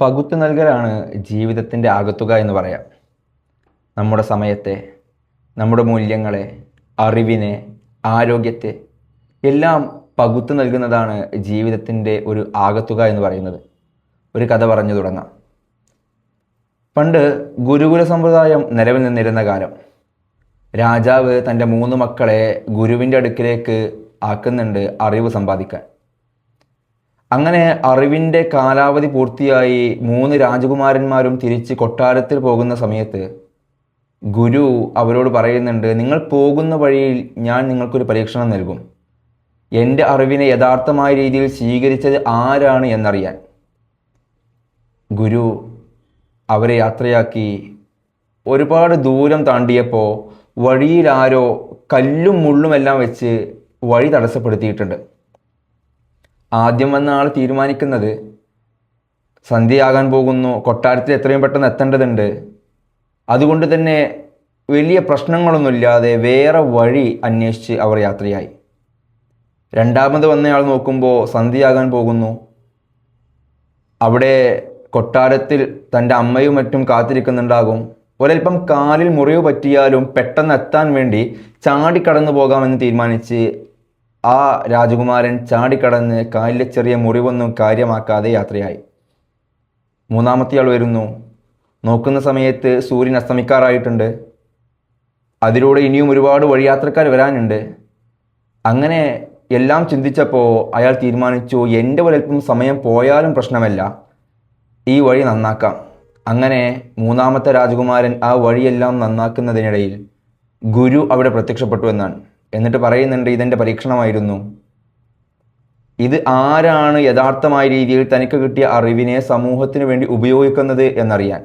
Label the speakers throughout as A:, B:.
A: പകുത്തു നൽകലാണ് ജീവിതത്തിൻ്റെ ആകത്തുക എന്ന് പറയാം. നമ്മുടെ സമയത്തെ, നമ്മുടെ മൂല്യങ്ങളെ, അറിവിനെ, ആരോഗ്യത്തെ എല്ലാം പകുത്തു നൽകുന്നതാണ് ജീവിതത്തിൻ്റെ ഒരു ആകത്തുക എന്ന് പറയുന്നത്. ഒരു കഥ പറഞ്ഞു തുടങ്ങാം. പണ്ട് ഗുരുകുല സമ്പ്രദായം നിലവിൽ നിന്നിരുന്ന കാലം, രാജാവ് തൻ്റെ 3 മക്കളെ ഗുരുവിൻ്റെ അടുക്കിലേക്ക് ആക്കുന്നുണ്ട് അറിവ് സമ്പാദിക്കാൻ. അങ്ങനെ അറിവിൻ്റെ കാലാവധി പൂർത്തിയായി 3 രാജകുമാരന്മാരും തിരിച്ച് കൊട്ടാരത്തിൽ പോകുന്ന സമയത്ത് ഗുരു അവരോട് പറയുന്നുണ്ട്, നിങ്ങൾ പോകുന്ന വഴിയിൽ ഞാൻ നിങ്ങൾക്കൊരു പരീക്ഷണം നൽകും. എൻ്റെ അറിവിനെ യഥാർത്ഥമായ രീതിയിൽ സ്വീകരിച്ചത് ആരാണ് എന്നറിയാൻ. ഗുരു അവരെ യാത്രയാക്കി ഒരുപാട് ദൂരം താണ്ടിയപ്പോൾ വഴിയിൽ ആരോ കല്ലും മുള്ളുമെല്ലാം വെച്ച് വഴി തടസ്സപ്പെടുത്തിയിട്ടുണ്ട്. ആദ്യം വന്ന ആൾ തീരുമാനിക്കുന്നത്, സന്ധ്യയാകാൻ പോകുന്നു, കൊട്ടാരത്തിൽ എത്രയും പെട്ടെന്ന് എത്തേണ്ടതുണ്ട്, അതുകൊണ്ട് തന്നെ വലിയ പ്രശ്നങ്ങളൊന്നുമില്ലാതെ വേറെ വഴി അന്വേഷിച്ച് അവർ യാത്രയായി. രണ്ടാമത് വന്നയാൾ നോക്കുമ്പോൾ സന്ധ്യയാകാൻ പോകുന്നു. അവിടെ കൊട്ടാരത്തിൽ തൻ്റെ അമ്മയും മറ്റും കാത്തിരിക്കുന്നുണ്ടാകും. ഒരൽപ്പം കാലിൽ മുറിവ് പറ്റിയാലും പെട്ടെന്ന് എത്താൻ വേണ്ടി ചാടിക്കടന്നു പോകാമെന്ന് തീരുമാനിച്ച് ആ രാജകുമാരൻ ചാടിക്കടന്ന് കാലിലെ ചെറിയ മുറിവൊന്നും കാര്യമാക്കാതെ യാത്രയായി. മൂന്നാമത്തെ ആൾ വരുന്നു. നോക്കുന്ന സമയത്ത് സൂര്യൻ അസ്തമിക്കാറായിട്ടുണ്ട്. അതിലൂടെ ഇനിയും ഒരുപാട് വഴിയാത്രക്കാർ വരാനുണ്ട്. അങ്ങനെ എല്ലാം ചിന്തിച്ചപ്പോൾ അയാൾ തീരുമാനിച്ചു, എൻ്റെ ഒരൽപ്പം സമയം പോയാലും പ്രശ്നമല്ല, ഈ വഴി നന്നാക്കാം. അങ്ങനെ മൂന്നാമത്തെ രാജകുമാരൻ ആ വഴിയെല്ലാം നന്നാക്കുന്നതിനിടയിൽ ഗുരു അവിടെ പ്രത്യക്ഷപ്പെട്ടു എന്നാണ്. എന്നിട്ട് പറയുന്നുണ്ട്, ഇതെൻ്റെ പരീക്ഷണമായിരുന്നു. ഇത് ആരാണ് യഥാർത്ഥമായ രീതിയിൽ തനിക്ക് കിട്ടിയ അറിവിനെ സമൂഹത്തിന് വേണ്ടി ഉപയോഗിക്കുന്നത് എന്നറിയാൻ.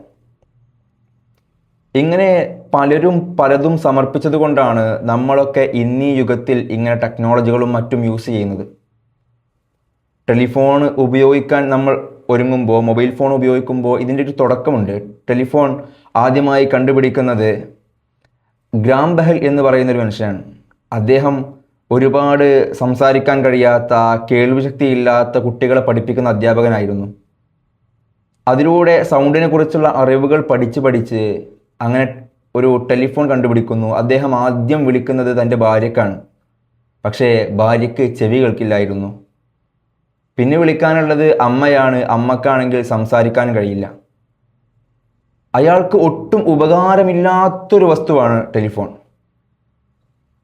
A: ഇങ്ങനെ പലരും പലതും സമർപ്പിച്ചത് കൊണ്ടാണ് നമ്മളൊക്കെ ഇന്നീ യുഗത്തിൽ ഇങ്ങനെ ടെക്നോളജികളും മറ്റും യൂസ് ചെയ്യുന്നത്. ടെലിഫോൺ ഉപയോഗിക്കാൻ നമ്മൾ ഒരുങ്ങുമ്പോൾ, മൊബൈൽ ഫോൺ ഉപയോഗിക്കുമ്പോൾ ഇതിൻ്റെ ഒരു തുടക്കമുണ്ട്. ടെലിഫോൺ ആദ്യമായി കണ്ടുപിടിക്കുന്നത് ഗ്രാം ബെഹൽ എന്ന് പറയുന്നൊരു മനുഷ്യനാണ്. അദ്ദേഹം ഒരുപാട് സംസാരിക്കാൻ കഴിയാത്ത, കേൾവിശക്തിയില്ലാത്ത കുട്ടികളെ പഠിപ്പിക്കുന്ന അധ്യാപകനായിരുന്നു. അതിലൂടെ സൗണ്ടിനെ കുറിച്ചുള്ള അറിവുകൾ പഠിച്ച് അങ്ങനെ ഒരു ടെലിഫോൺ കണ്ടുപിടിക്കുന്നു. അദ്ദേഹം ആദ്യം വിളിക്കുന്നത് തൻ്റെ ഭാര്യക്കാണ്. പക്ഷേ ഭാര്യയ്ക്ക് ചെവി കേൾക്കില്ലായിരുന്നു. പിന്നെ വിളിക്കാനുള്ളത് അമ്മയാണ്. അമ്മക്കാണെങ്കിൽ സംസാരിക്കാൻ കഴിയില്ല. അയാൾക്ക് ഒട്ടും ഉപകാരമില്ലാത്തൊരു വസ്തുവാണ് ടെലിഫോൺ.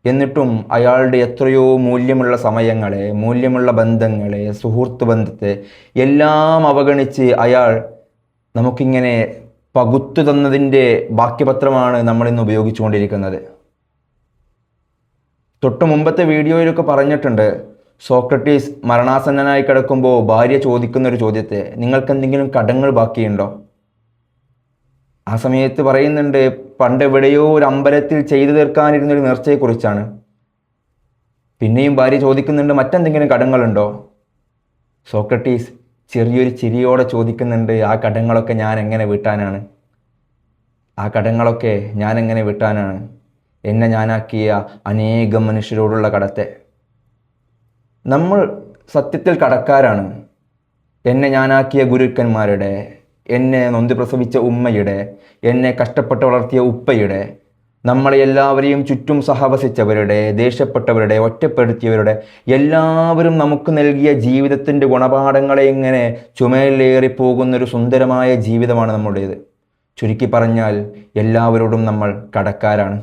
A: എന്നിട്ടും അയാളുടെ എത്രയോ മൂല്യമുള്ള സമയങ്ങളെ, മൂല്യമുള്ള ബന്ധങ്ങളെ, സുഹൃത്ത് ബന്ധത്തെ എല്ലാം അവഗണിച്ച് അയാൾ നമുക്കിങ്ങനെ പകുത്തു തന്നതിൻ്റെ ബാക്കിപത്രമാണ് നമ്മളിന്ന് ഉപയോഗിച്ചു കൊണ്ടിരിക്കുന്നത്. തൊട്ട് മുമ്പത്തെ വീഡിയോയിലൊക്കെ പറഞ്ഞിട്ടുണ്ട്, സോക്രട്ടീസ് മരണാസന്നനായി കിടക്കുമ്പോൾ ഭാര്യ ചോദിക്കുന്ന ഒരു ചോദ്യത്തെ, നിങ്ങൾക്ക് എന്തെങ്കിലും കടങ്ങൾ ബാക്കിയുണ്ടോ? ആ സമയത്ത് പറയുന്നുണ്ട്, പണ്ട് എവിടെയോ ഒരു അമ്പലത്തിൽ ചെയ്തു തീർക്കാനിരുന്നൊരു നേർച്ചയെക്കുറിച്ചാണ്. പിന്നെയും ഭാര്യ ചോദിക്കുന്നുണ്ട്, മറ്റെന്തെങ്കിലും കടങ്ങളുണ്ടോ? സോക്രട്ടീസ് ചെറിയൊരു ചിരിയോടെ ചോദിക്കുന്നുണ്ട്, ആ കടങ്ങളൊക്കെ ഞാൻ എങ്ങനെ വീട്ടാനാണ്? ആ കടങ്ങളൊക്കെ ഞാൻ എങ്ങനെ വീട്ടാനാണ്? എന്നെ ഞാനാക്കിയ അനേകം മനുഷ്യരോടുള്ള കടത്തെ. നമ്മൾ സത്യത്തിൽ കടക്കാരാണ്. എന്നെ ഞാനാക്കിയ ഗുരുക്കന്മാരുടെ, എന്നെ നൊന്ത് പ്രസവിച്ച ഉമ്മയുടെ, എന്നെ കഷ്ടപ്പെട്ട് വളർത്തിയ ഉപ്പയുടെ, നമ്മളെ എല്ലാവരെയും ചുറ്റും സഹവസിച്ചവരുടെ, ദേഷ്യപ്പെട്ടവരുടെ, ഒറ്റപ്പെടുത്തിയവരുടെ എല്ലാവരും നമുക്ക് നൽകിയ ജീവിതത്തിൻ്റെ ഗുണപാഠങ്ങളെ ഇങ്ങനെ ചുമലിലേറി പോകുന്നൊരു സുന്ദരമായ ജീവിതമാണ് നമ്മുടേത്. ചുരുക്കി പറഞ്ഞാൽ എല്ലാവരോടും നമ്മൾ കടക്കാരാണ്.